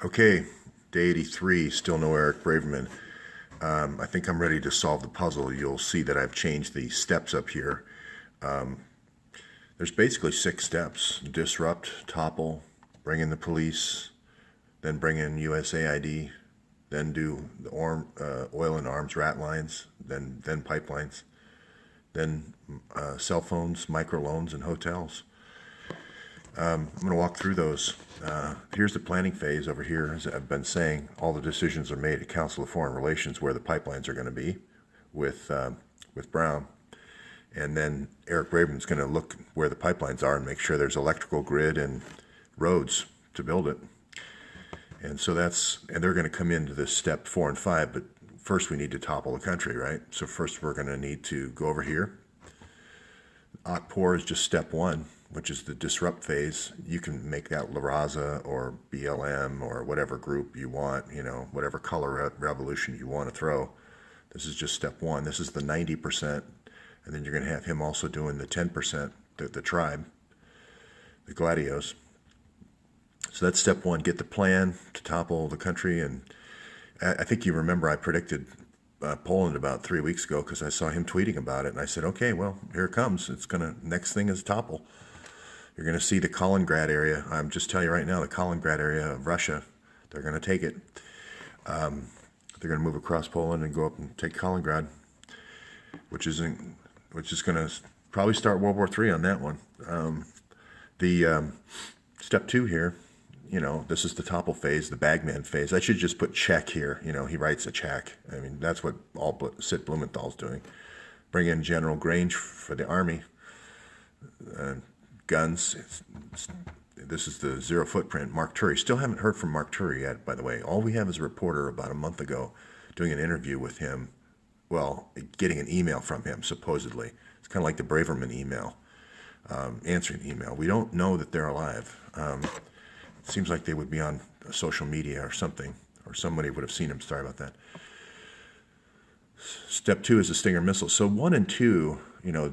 Okay, day 83, still no Eric Braverman. I think I'm ready to solve the puzzle. You'll see that I've changed the steps up here. There's basically 6 steps: disrupt, topple, bring in the police, then bring in USAID, then do the oil and arms rat lines, then pipelines, then cell phones, microloans, and hotels. I'm going to walk through those. Here's the planning phase over here. As I've been saying, all the decisions are made at Council of Foreign Relations where the pipelines are going to be with Brown. And then Eric Braven's going to look where the pipelines are and make sure there's electrical grid and roads to build it. And so and they're going to come into this step 4 and 5, but first we need to topple the country, right? So first we're going to need to go over here. Akpor is just step 1, which is the disrupt phase. You can make that La Raza or BLM or whatever group you want, whatever color revolution you want to throw. This is just step 1. This is the 90%. And then you're going to have him also doing the 10%, the tribe, the gladios. So that's step 1. Get the plan to topple the country. And I think you remember I predicted Poland about 3 weeks ago because I saw him tweeting about it. And I said, okay, well, here it comes. Next thing is topple. You're going to see the Kaliningrad area. I'm just telling you right now, the Kaliningrad area of Russia, they're going to take it. They're going to move across Poland and go up and take Kaliningrad, which is going to probably start World War III on that one. The step 2 here, this is the topple phase, the bagman phase. I should just put check here. He writes a check. I mean, that's what all Sid Blumenthal's doing. Bring in General Grange for the army. Guns. This is the zero footprint. Mark Turi. Still haven't heard from Mark Turi yet, by the way. All we have is a reporter about a month ago doing an interview with him. Well, getting an email from him, supposedly. It's kind of like the Braverman email, answering the email. We don't know that they're alive. It seems like they would be on social media or something, or somebody would have seen them. Sorry about that. Step 2 is the Stinger missile. So 1 and 2,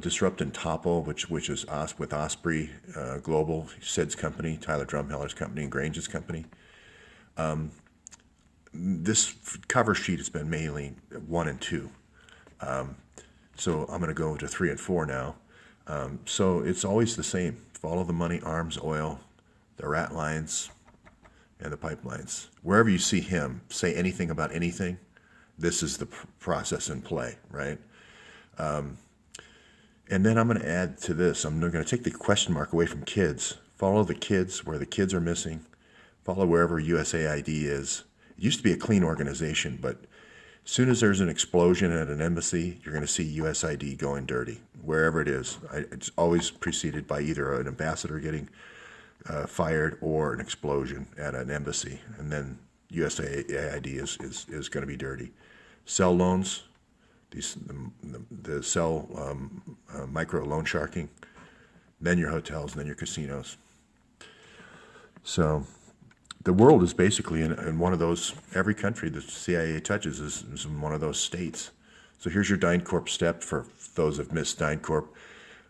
disrupt and topple, which is with Osprey Global, Sid's company, Tyler Drumheller's company, and Grange's company. This cover sheet has been mainly 1 and 2. So I'm going to go to 3 and 4 now. So it's always the same. Follow the money, arms, oil, the rat lines, and the pipelines. Wherever you see him say anything about anything, this is the process in play, right? And then I'm going to add to this. I'm going to take the question mark away from kids. Follow the kids where the kids are missing. Follow wherever USAID is. It used to be a clean organization, but as soon as there's an explosion at an embassy, you're going to see USAID going dirty, wherever it is. It's always preceded by either an ambassador getting fired or an explosion at an embassy, and then USAID is going to be dirty. Cell loans, the cell micro loan sharking, then your hotels, and then your casinos. So the world is basically in one of those. Every country the CIA touches is in one of those states. So here's your DynCorp step for those who've missed DynCorp.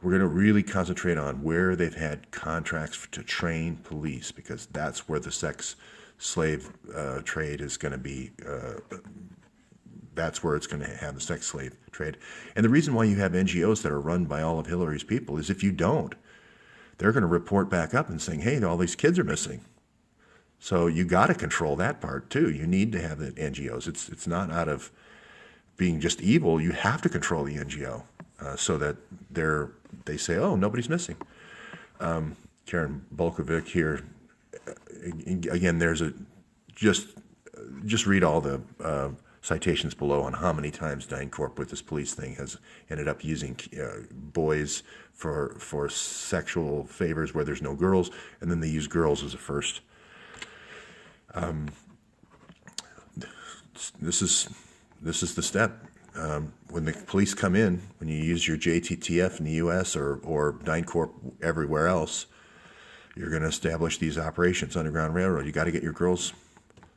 We're going to really concentrate on where they've had contracts to train police, because that's where the sex slave trade is going to be. That's where it's going to have the sex slave trade. And the reason why you have NGOs that are run by all of Hillary's people is if you don't, they're going to report back up and saying, hey, all these kids are missing. So you got to control that part too. You need to have the NGOs. It's not out of being just evil. You have to control the NGO so that they say, oh, nobody's missing. Karen Bolkovic here. Again, there's just read all the citations below on how many times DynCorp with this police thing has ended up using boys for sexual favors where there's no girls, and then they use girls as a first. This is the step. When the police come in, when you use your JTTF in the U.S. or DynCorp everywhere else, you're going to establish these operations, Underground Railroad. You got to get your girls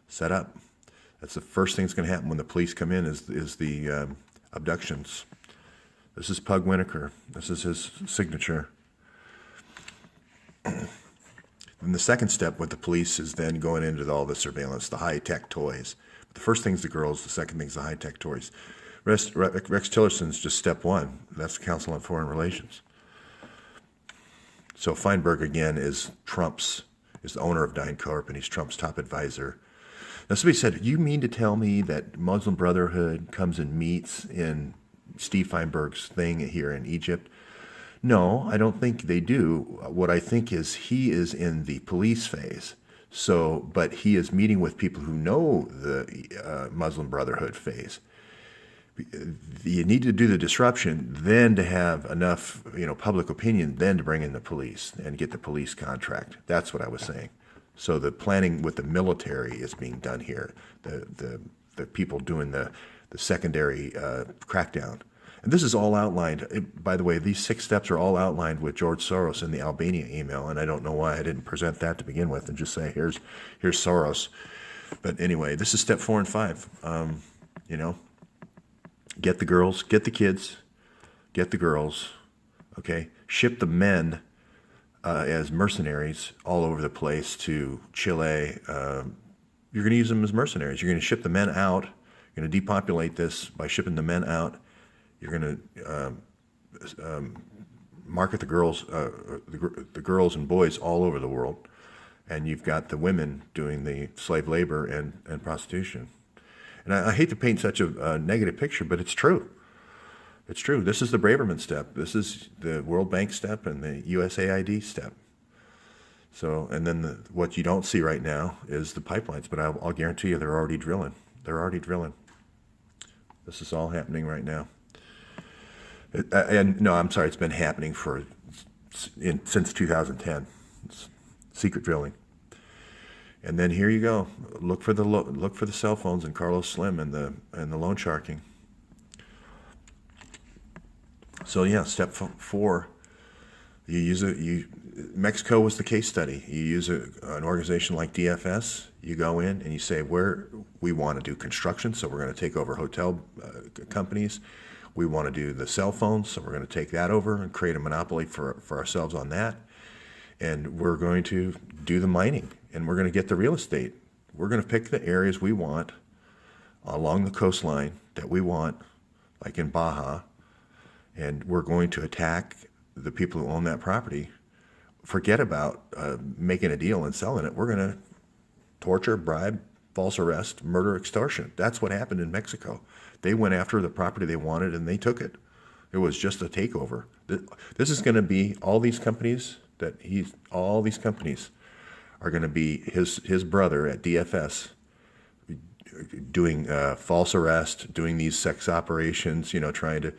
set up. That's the first thing that's going to happen when the police come in is the abductions. This is Pug Winokur. This is his signature. And the second step with the police is then going into all the surveillance, the high-tech toys. The first thing's the girls, the second thing's the high-tech toys. Rex Tillerson's just step one. That's the Council on Foreign Relations. So Feinberg, again, is the owner of DynCorp, and he's Trump's top advisor. Now, somebody said, you mean to tell me that Muslim Brotherhood comes and meets in Steve Feinberg's thing here in Egypt? No, I don't think they do. What I think is he is in the police phase. So, but he is meeting with people who know the Muslim Brotherhood phase. You need to do the disruption, then to have enough, public opinion, then to bring in the police and get the police contract. That's what I was saying. So the planning with the military is being done here. The people doing the secondary crackdown. And this is all outlined. By the way, these 6 steps are all outlined with George Soros in the Albania email, and I don't know why I didn't present that to begin with and just say, here's Soros. But anyway, this is step 4 and 5. Get the girls, get the kids, get the girls, okay? Ship the men as mercenaries all over the place to Chile. You're going to use them as mercenaries. You're going to ship the men out. You're going to depopulate this by shipping the men out. You're going to market the girls and boys all over the world, and you've got the women doing the slave labor and prostitution. And I hate to paint such a negative picture, but it's true. It's true. This is the Braverman step. This is the World Bank step and the USAID step. So, and then what you don't see right now is the pipelines, but I'll guarantee you they're already drilling. They're already drilling. This is all happening right now. No, I'm sorry, it's been happening since 2010. It's secret drilling. And then here you go. Look for the cell phones and Carlos Slim and the loan sharking. So yeah, step 4. Mexico was the case study. You use an organization like DFS. You go in and you say, we want to do construction, so we're going to take over hotel companies. We want to do the cell phones, so we're going to take that over and create a monopoly for ourselves on that. And we're going to do the mining, and we're going to get the real estate. We're going to pick the areas we want along the coastline that we want, like in Baja, and we're going to attack the people who own that property. Forget about making a deal and selling it. We're going to torture, bribe, false arrest, murder, extortion. That's what happened in Mexico. They went after the property they wanted, and they took it. It was just a takeover. This is going to be all these companies are going to be his brother at DFS doing false arrest, doing these sex operations, trying to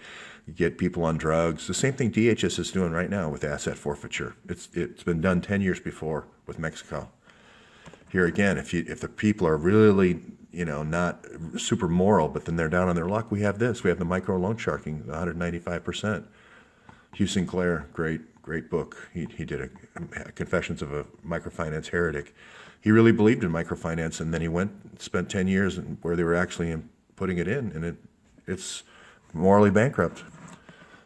get people on drugs. The same thing DHS is doing right now with asset forfeiture. It's been done 10 years before with Mexico. Here again, if the people are really not super moral, but then they're down on their luck, we have this. We have the micro loan sharking, the 195%. Hugh Sinclair, great book. He did a Confessions of a Microfinance Heretic. He really believed in microfinance, and then he spent 10 years where they were actually putting it in, and it's morally bankrupt.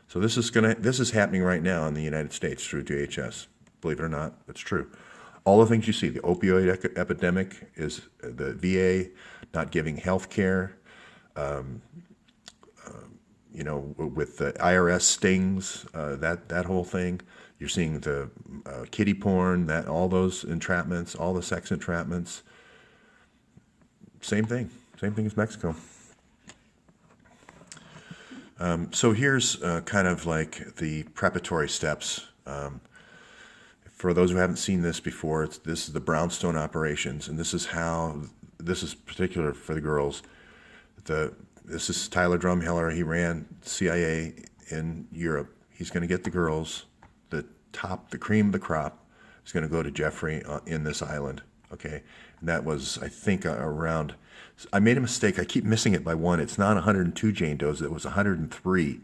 So this is happening right now in the United States through DHS. Believe it or not, it's true. All the things you see, the opioid epidemic, is the VA not giving health care, with the IRS stings, that whole thing. You're seeing the kiddie porn, all those entrapments, all the sex entrapments. Same thing as Mexico. So here's kind of like the preparatory steps. For those who haven't seen this before, this is the brownstone operations, and this is particular for the girls. This is Tyler Drumheller. He ran CIA in Europe. He's going to get the girls. The cream of the crop is going to go to Jeffrey in this island. Okay, and that was, I think, around. I made a mistake. I keep missing it by 1. It's not 102 Jane Does. It was 103.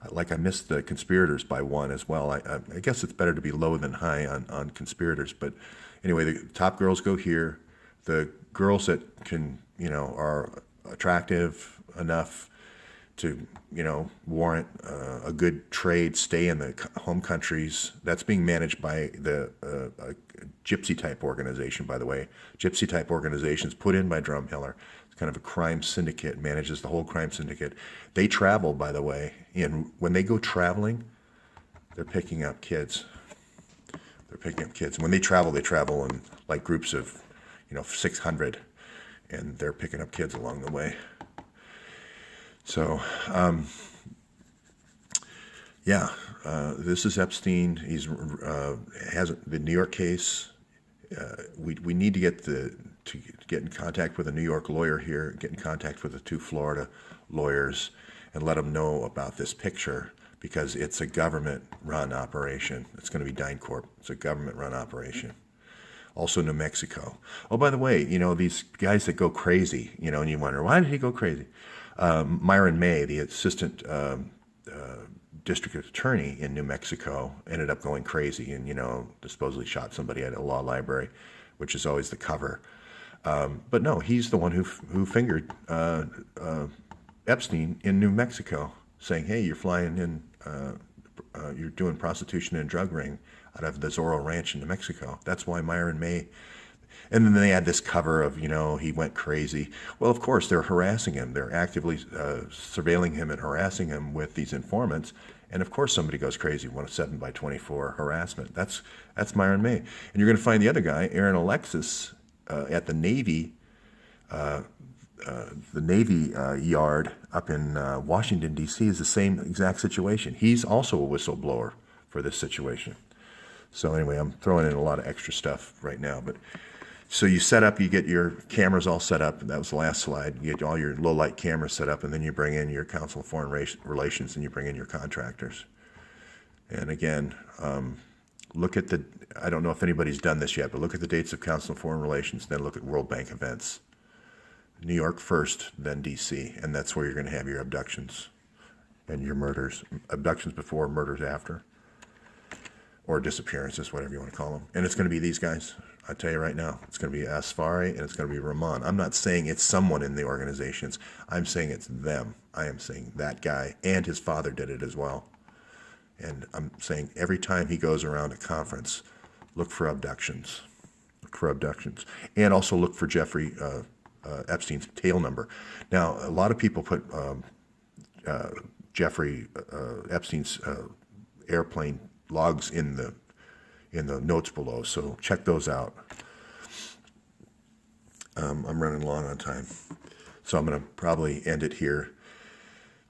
Like I missed the conspirators by 1 as well. I guess it's better to be low than high on conspirators. But anyway, the top girls go here. The girls that are attractive enough to warrant a good trade, stay in the home countries. That's being managed by the gypsy type organization, by the way. Gypsy type organizations put in by Drumheller. It's kind of a crime syndicate, manages the whole crime syndicate. They travel, by the way, and when they go traveling, they're picking up kids. They're picking up kids. When they travel in like groups of 600, and they're picking up kids along the way. So, this is Epstein. He's has the New York case. We need to get in contact with a New York lawyer here, get in contact with the 2 Florida lawyers, and let them know about this picture, because it's a government-run operation. It's going to be DynCorp. It's a government-run operation. Also New Mexico. Oh, by the way, these guys that go crazy, and you wonder, why did he go crazy? Myron May, the assistant district attorney in New Mexico, ended up going crazy and, supposedly shot somebody at a law library, which is always the cover. But no, he's the one who fingered Epstein in New Mexico, saying, hey, you're flying in, you're doing prostitution and drug ring out of the Zorro Ranch in New Mexico. That's why Myron May. And then they had this cover of, he went crazy. Well, of course, they're harassing him. They're actively surveilling him and harassing him with these informants. And of course, somebody goes crazy when it's 7x24 harassment. That's Myron May. And you're going to find the other guy, Aaron Alexis, at the Navy yard up in Washington, D.C. is the same exact situation. He's also a whistleblower for this situation. So anyway, I'm throwing in a lot of extra stuff right now, but so you set up, you get your cameras all set up. That was the last slide. You get all your low light cameras set up, and then you bring in your Council of Foreign Relations, and you bring in your contractors. And again, look at I don't know if anybody's done this yet, but look at the dates of Council of Foreign Relations, then look at World Bank events. New York first, then D.C., and that's where you're going to have your abductions and your murders. Abductions before, murders after, or disappearances, whatever you want to call them. And it's going to be these guys. I tell you right now, it's going to be Asfari and it's going to be Rahman. I'm not saying it's someone in the organizations. I'm saying it's them. I am saying that guy, and his father did it as well. And I'm saying every time he goes around a conference, look for abductions. Look for abductions. And also look for Jeffrey Epstein's tail number. Now, a lot of people put Jeffrey Epstein's airplane logs in the notes below, so check those out. I'm running long on time, so I'm going to probably end it here.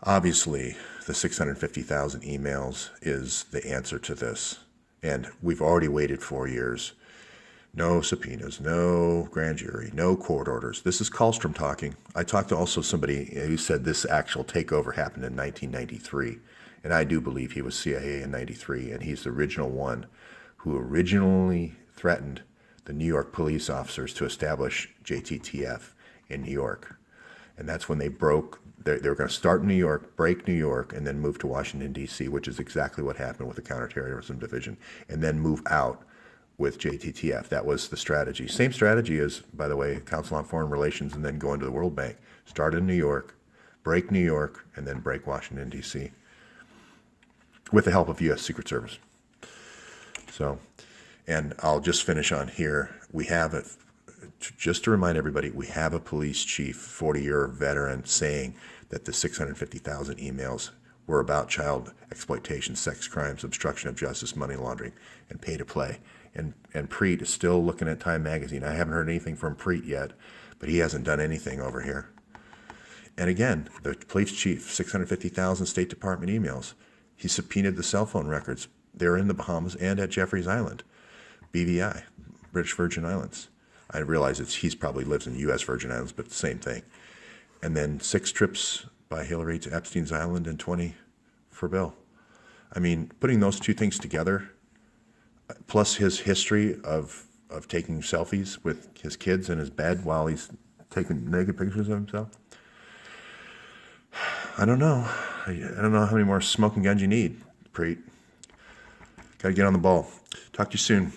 Obviously, the 650,000 emails is the answer to this, and we've already waited 4 years. No subpoenas, no grand jury, no court orders. This is Kallstrom talking. I talked to also somebody who said this actual takeover happened in 1993, and I do believe he was CIA in 93, and he's the original one who originally threatened the New York police officers to establish JTTF in New York. And that's when they broke, they were going to start in New York, break New York, and then move to Washington, D.C., which is exactly what happened with the Counterterrorism Division, and then move out with JTTF. That was the strategy. Same strategy as, by the way, Council on Foreign Relations, and then go into the World Bank. Start in New York, break New York, and then break Washington, D.C., with the help of U.S. Secret Service. So, and I'll just finish on here. We have just to remind everybody, we have a police chief, 40-year veteran, saying that the 650,000 emails were about child exploitation, sex crimes, obstruction of justice, money laundering, and pay to play. And Preet is still looking at Time Magazine. I haven't heard anything from Preet yet, but he hasn't done anything over here. And again, the police chief, 650,000 State Department emails. He subpoenaed the cell phone records. They're in the Bahamas and at Jeffreys Island, BVI, British Virgin Islands. I realize he probably lives in U.S. Virgin Islands, but the same thing. And then 6 trips by Hillary to Epstein's Island and 20 for Bill. I mean, putting those two things together, plus his history of taking selfies with his kids in his bed while he's taking naked pictures of himself. I don't know. I don't know how many more smoking guns you need, Preet. Got to get on the ball. Talk to you soon.